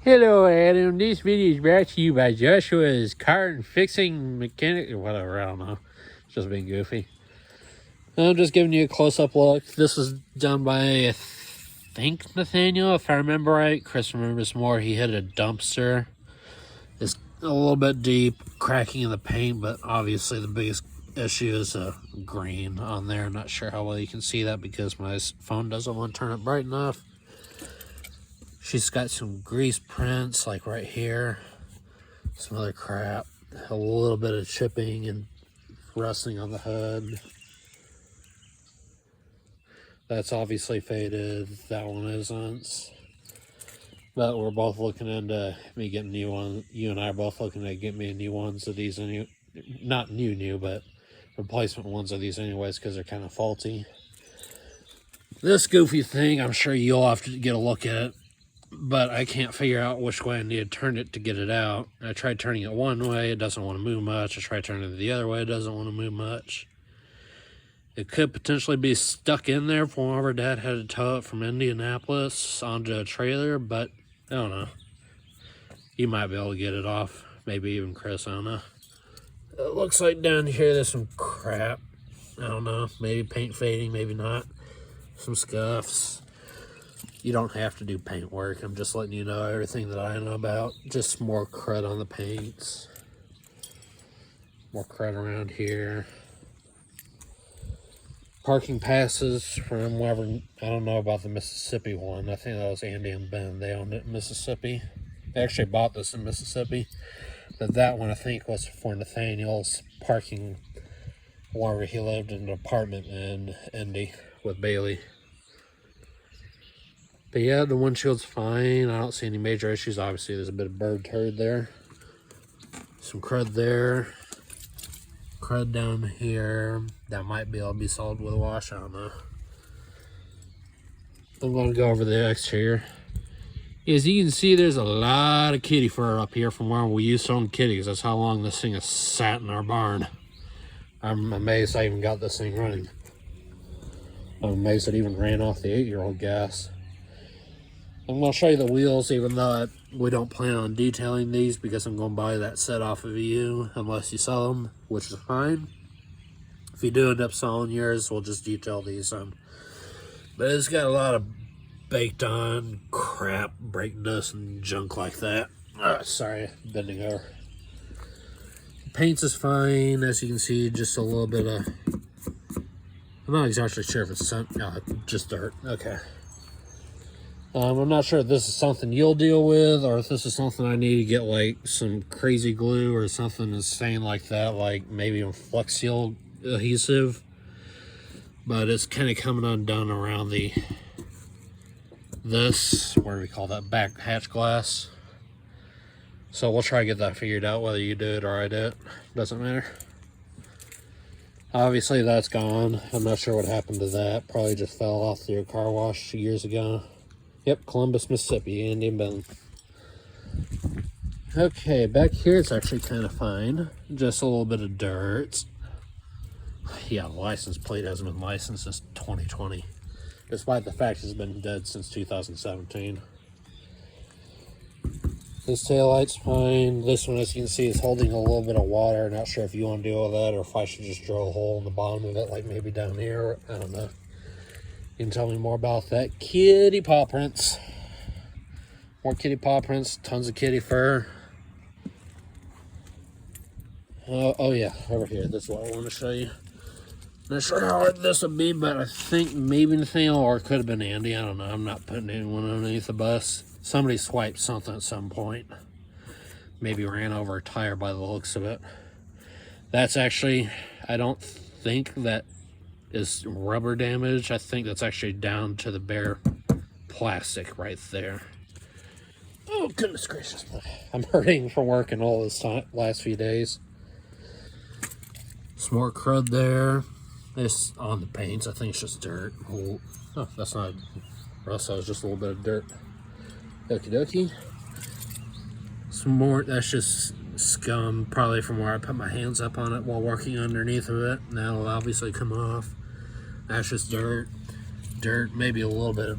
Hello, Adam. This video is brought to you by Joshua's Car and Fixing Mechanic, or whatever, I don't know. It's just being goofy. I'm just giving you a close-up look. This was done by, I think, Nathaniel, if I remember right. Chris remembers more. He hit a dumpster. It's a little bit deep, cracking in the paint, but obviously the biggest issue is green on there. I'm not sure how well you can see that because my phone doesn't want to turn it bright enough. She's got some grease prints, like right here. Some other crap. A little bit of chipping and rusting on the hood. That's obviously faded. That one isn't. But we're both looking into me getting new ones. You and I are both looking at getting me new ones of these. Not new, but replacement ones of these anyways, because they're kind of faulty. This goofy thing, I'm sure you'll have to get a look at it. But I can't figure out which way I need to turn it to get it out. I tried turning it one way, it doesn't want to move much. I tried turning it the other way, it doesn't want to move much. It could potentially be stuck in there from whenever Dad had to tow it from Indianapolis onto a trailer, but I don't know. You might be able to get it off. Maybe even Chris, I don't know. It looks like down here there's some crap. I don't know, maybe paint fading, maybe not. Some scuffs. You don't have to do paint work. I'm just letting you know everything that I know about. Just more crud on the paints. More crud around here. Parking passes from wherever. I don't know about the Mississippi one. I think that was Andy and Ben. They owned it in Mississippi. They actually bought this in Mississippi. But that one I think was for Nathaniel's parking wherever he lived in an apartment in Indy with Bailey. But yeah, the windshield's fine. I don't see any major issues. Obviously, there's a bit of bird turd there. Some crud there. Crud down here. That might be able to be solved with a wash. I don't know. I'm going to go over the exterior. As you can see, there's a lot of kitty fur up here from where we used to own kitties. That's how long this thing has sat in our barn. I'm amazed I even got this thing running. I'm amazed it even ran off the 8-year-old gas. I'm going to show you the wheels, even though we don't plan on detailing these because I'm going to buy that set off of you unless you sell them, which is fine. If you do end up selling yours, we'll just detail these on. But it's got a lot of baked on crap, brake dust and junk like that. Sorry, bending over. Paints is fine, as you can see, just a little bit of, I'm not exactly sure if it's just dirt. Okay. I'm not sure if this is something you'll deal with or if this is something I need to get like some crazy glue or something insane like that, like maybe a Flex Seal adhesive. But it's kind of coming undone around this, what do we call that, back hatch glass. So we'll try to get that figured out, whether you do it or I do it. Doesn't matter. Obviously that's gone. I'm not sure what happened to that. Probably just fell off through a car wash years ago. Yep, Columbus, Mississippi, Andy and Ben. Okay, back here it's actually kind of fine. Just a little bit of dirt. Yeah, the license plate hasn't been licensed since 2020. Despite the fact it's been dead since 2017. This taillight's fine. This one, as you can see, is holding a little bit of water. Not sure if you want to deal with that or if I should just drill a hole in the bottom of it, like maybe down here. I don't know. You can tell me more about that. Kitty paw prints. More kitty paw prints. Tons of kitty fur. Oh yeah, over here. This is what I want to show you. Not sure how hard this would be, but I think maybe Nathaniel or it could have been Andy. I don't know. I'm not putting anyone underneath the bus. Somebody swiped something at some point. Maybe ran over a tire by the looks of it. That's actually, I don't think that is rubber damage. I think that's actually down to the bare plastic right there. Oh, goodness gracious. I'm hurting from working all this last few days. Some more crud there. It's on the paints. I think it's just dirt. Oh, that's not rust. That was just a little bit of dirt. Okie dokie. Some more. That's just scum, probably from where I put my hands up on it while working underneath of it. That'll obviously come off. That's just dirt. Maybe a little bit of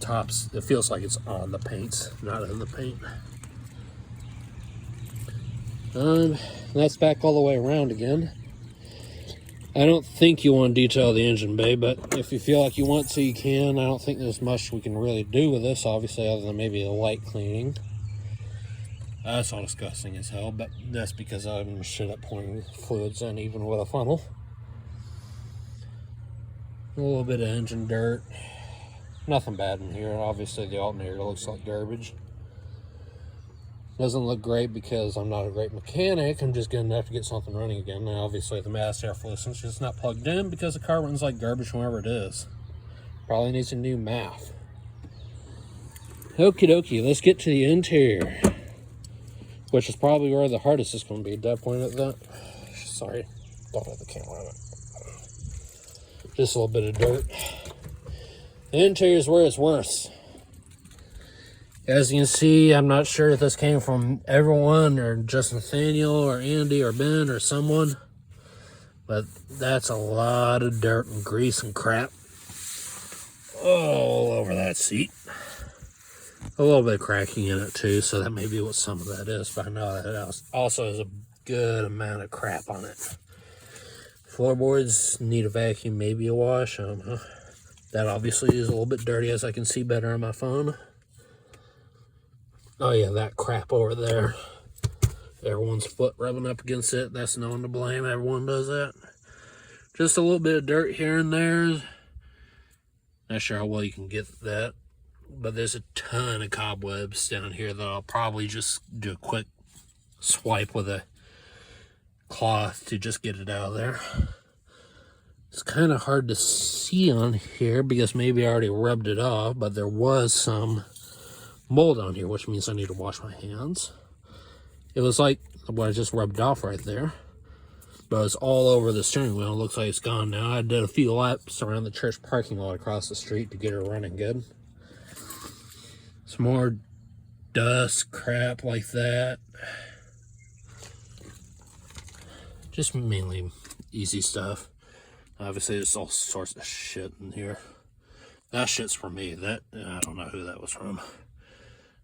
tops, it feels like it's on the paints, not in the paint. That's back all the way around again. I don't think you want to detail the engine bay, but if you feel like you want to, you can. I don't think there's much we can really do with this, obviously, other than maybe a light cleaning. That's all disgusting as hell, but that's because I'm shit at pouring fluids in, even with a funnel. A little bit of engine dirt. Nothing bad in here. Obviously, the alternator looks like garbage. Doesn't look great because I'm not a great mechanic. I'm just good enough to get something running again. Now, obviously, the mass airflow is just not plugged in because the car runs like garbage whenever it is. Probably needs a new MAF. Okie dokie, let's get to the interior, which is probably where the hardest is going to be. Did I point at that? Sorry, don't have the camera on it. Just a little bit of dirt. The interior is where it's worse. As you can see, I'm not sure if this came from everyone or just Nathaniel or Andy or Ben or someone, but that's a lot of dirt and grease and crap all over that seat. A little bit of cracking in it too, so that may be what some of that is, but I know that it also has a good amount of crap on it. Floorboards need a vacuum, maybe a wash, I don't know. That obviously is a little bit dirty, as I can see better on my phone. Oh yeah, that crap over there. Everyone's foot rubbing up against it. That's no one to blame. Everyone does that. Just a little bit of dirt here and there. Not sure how well you can get that. But there's a ton of cobwebs down here that I'll probably just do a quick swipe with a cloth to just get it out of there. It's kind of hard to see on here because maybe I already rubbed it off, but there was some mold on here, which means I need to wash my hands. It was like what I just rubbed off right there, but it's all over the steering wheel. It looks like it's gone now. I did a few laps around the church parking lot across the street to get her running good. Some more dust, crap like that. Just mainly easy stuff. Obviously, there's all sorts of shit in here. That shit's for me. That, I don't know who that was from.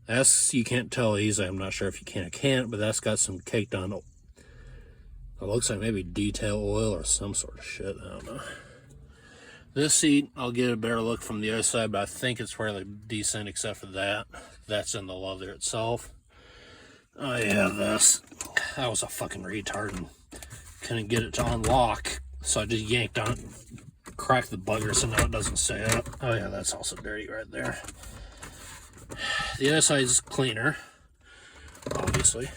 That's, you can't tell easily. I'm not sure if you can or can't, but that's got some caked on. It looks like maybe detail oil or some sort of shit. I don't know. This seat, I'll get a better look from the other side, but I think it's fairly decent except for that. That's in the leather itself. Oh yeah, this. I was a fucking retard and couldn't get it to unlock, so I just yanked on it, cracked the bugger so now it doesn't stay up. Oh yeah, that's also dirty right there. The other side is cleaner, obviously.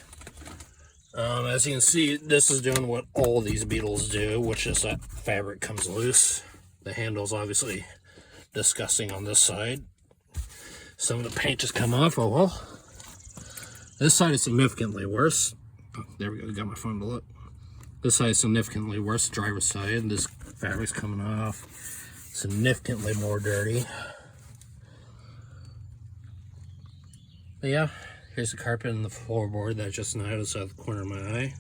As you can see, this is doing what all these Beetles do, which is that fabric comes loose. The handle's obviously disgusting on this side. Some of the paint just come off. Oh well. This side is significantly worse. Oh, there we go. Got my phone to look. This side is significantly worse. The driver's side. This fabric's coming off. Significantly more dirty. But yeah, here's the carpet and the floorboard that I just noticed out of the corner of my eye.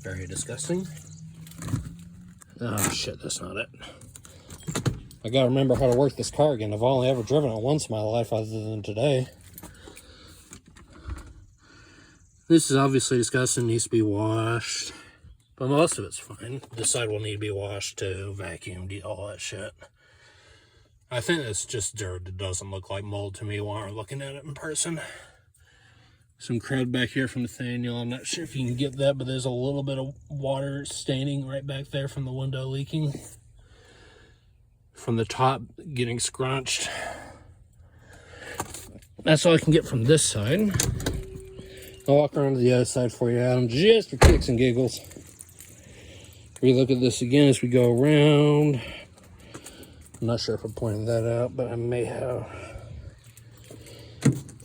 Very disgusting. Oh shit, that's not it. I gotta remember how to work this car again. I've only ever driven it once in my life other than today. This is obviously disgusting, needs to be washed. But most of it's fine. This side will need to be washed too, vacuumed, all that shit. I think it's just dirt. It doesn't look like mold to me while I'm looking at it in person. Some crud back here from Nathaniel. I'm not sure if you can get that, but there's a little bit of water staining right back there from the window leaking. From the top getting scrunched. That's all I can get from this side. I'll walk around to the other side for you, Adam, just for kicks and giggles. Relook at this again as we go around. I'm not sure if I pointed that out, but I may have.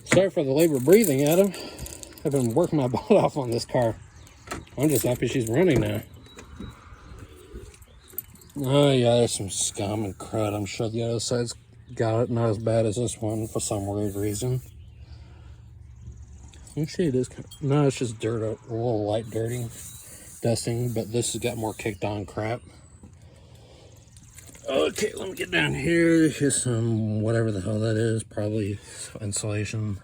Sorry for the labor breathing, Adam. I've been working my butt off on this car. I'm just happy she's running now. Oh yeah, there's some scum and crud. I'm sure the other side's got it, not as bad as this one for some weird reason. Actually, it is. No, it's just dirt, a little light dirty, dusting. But this has got more kicked on crap. Okay, let me get down here. Here's some whatever the hell that is. Probably insulation.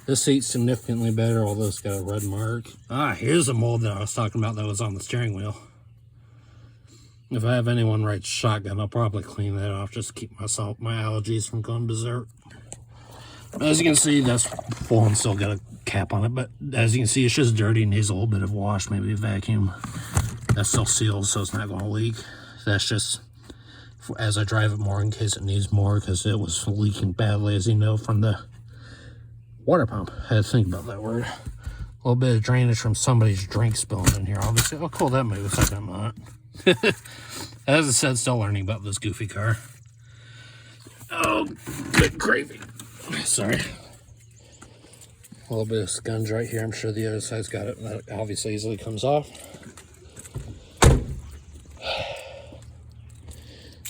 This seat's significantly better, although it's got a red mark. Ah, here's the mold that I was talking about that was on the steering wheel. If I have anyone ride shotgun, I'll probably clean that off just to keep my allergies from going berserk. As you can see, that's full and still got a cap on it, but as you can see, it's just dirty and needs a little bit of wash, maybe a vacuum. That's still sealed, so it's not going to leak. That's just as I drive it more in case it needs more, because it was leaking badly, as you know, from the water pump. I had to think about that word. A little bit of drainage from somebody's drink spilling in here, obviously. I'll call that maybe like I'm not. As I said, still learning about this goofy car. Oh, good gravy. Sorry. A little bit of scunge right here. I'm sure the other side's got it. That obviously easily comes off.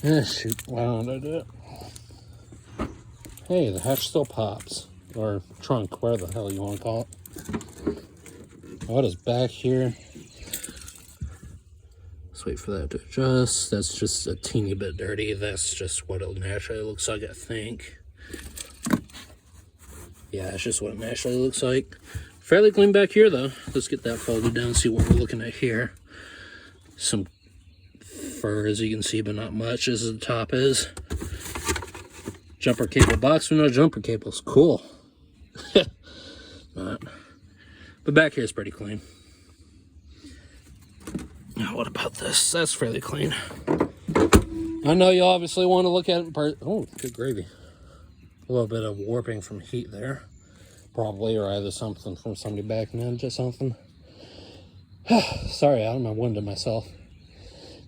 Shoot. Why don't I do it? Hey, the hatch still pops. Or trunk, where the hell you want to call it. What is back here? Let's wait for that to adjust. That's just a teeny bit dirty. That's just what it naturally looks like, I think. Yeah, that's just what it naturally looks like. Fairly clean back here, though. Let's get that folded down and see what we're looking at here. Some fur, as you can see, but not much, as the top is. Jumper cable box with no jumper cables. Cool. But back here is pretty clean. Now, what about this? That's fairly clean. I know you obviously want to look at it in person. Oh, good gravy. A little bit of warping from heat there. Probably, or either something from somebody backing into something. Sorry, I'm winding myself.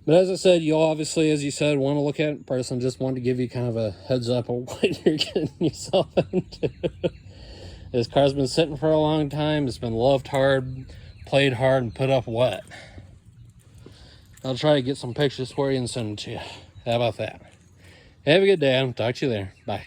But as I said, you obviously, as you said, want to look at it in person. Just wanted to give you kind of a heads up of what you're getting yourself into. This car's been sitting for a long time. It's been loved hard, played hard, and put up wet. I'll try to get some pictures for you and send them to you. How about that? Have a good day. I'll talk to you later. Bye.